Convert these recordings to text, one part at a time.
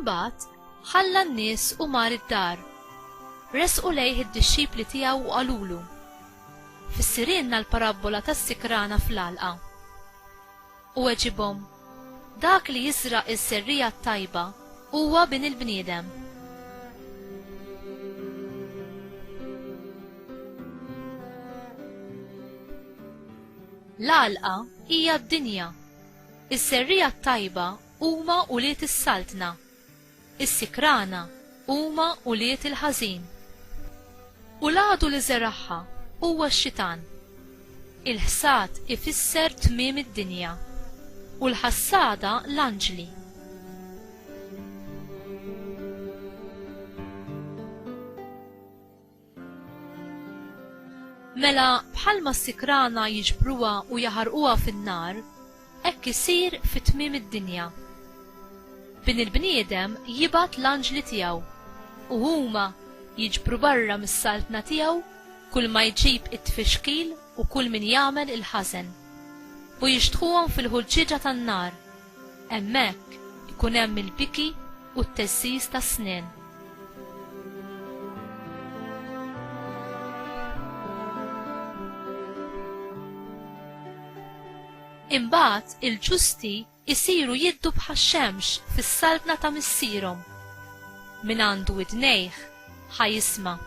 Imbagħad ħalla n-nies u mar id-dar. Resqu lejh id-dixxipli tiegħu u qalulu: "Fissirilna l-parabola tas-sikrana fl-għalqa." U weġibhom: "Dak li jiżraq is-serrija tajba huwa bin il-bniedem. L-għalqa hija d-dinja. Is-serrija tajba huma uliet is-saltna. Is-sikrana huma uliet il-ħażin. U l-għadu li żeraħħa huwa x-xitan. Il-ħsad ifisser tmiem id-dinja u l-ħassada l-anġli. Mela bħalma s-sikrana jiġbruha u jaħarquha fin-nar, hekk isir fit-tmiem id-dinja. Bin il-bniedem jibgħat l-anġli tiegħu u huma jiġbru barra mis-saltna tiegħu kull ma jġib it-tfixkil u kull min jagħmel il-ħażen u jixtħuhom fil-ħulġiġa tan-nar. Hemmhekk ikun hemm il-biki u t-tessis tas-snien. Imbagħad il-ġusti jsiru jiddu bħax-xemx fis-saltna ta' missierhom. Min għandu widnejh ħajisma'.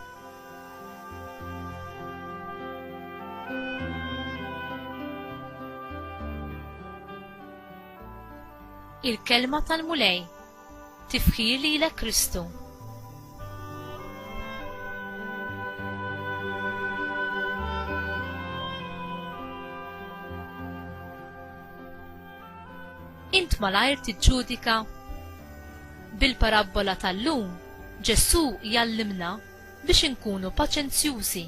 Il-kelma tal-mulej tifħir lilek Kristu. Int malajr tiġġudika. Bil-parabola tal-lum Ġesu jallimna biex inkunu paċenzjużi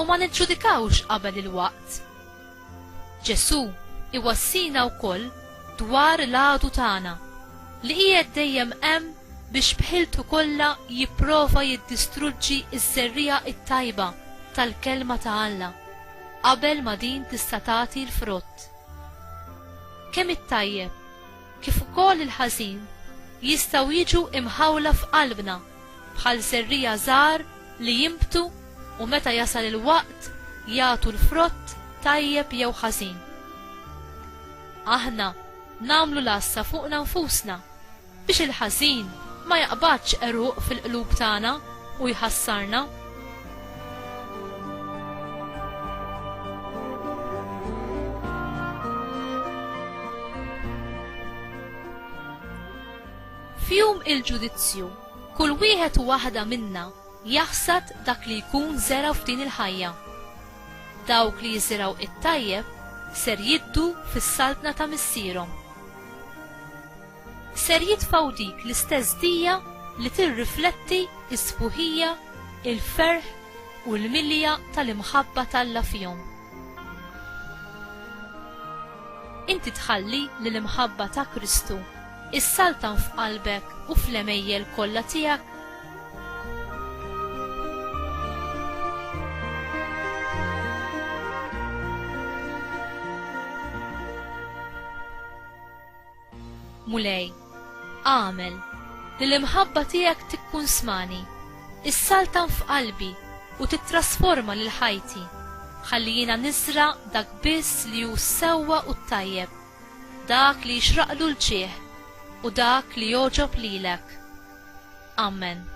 u ma niġġudikawx qabel il-waqt. Ġesu iwassina wkoll dwar l-għadu tagħna li qiegħed dejjem hemm biex bħiltu kollha jipprova jiddistruġġi s-serrija t-tajba tal-kelma ta' Alla qabel ma din tista' tagħti l-frott. Kemm it-tajjeb kif ukoll il-ħażin jistgħu jiġu imħawla f'qalbna bħal serrija żgħar li jimbtu u meta jasal il-waqt jagħtu l-frott tajjeb jew ħażin. Aħna nagħmlu lassa fuqna nfusna biex il-ħażin ma jaqbadx eruq fil-qlub tagħna u jħassarna. F'jum il-ġudizzju, kull wieħed u waħda minna jaħsad dak li jkun żera f'din il-ħajja. Dawk li jiżraw it-tajjeb ser jiddu fis-saltna ta' missierhom. Ser jitfgħu dik l-istess dija li tirrifletti s-sbuħija, il-ferħ u l-milja tal-imħabba tal-Alla fihom. Inti tħalli li l-imħabba ta' Kristu issaltan f'qalbek u fl-emejjel kollha tiegħek. Mulej, għamel li l-imħabba tiegħek tikkun smani, issaltan f'qalbi u titrasforma lil ħajti, ħalli jiena niżra dak biss li hu sewwa u tajjeb, dak li jixraqlu l-ġieħ u dak li joġob lilek. Amen.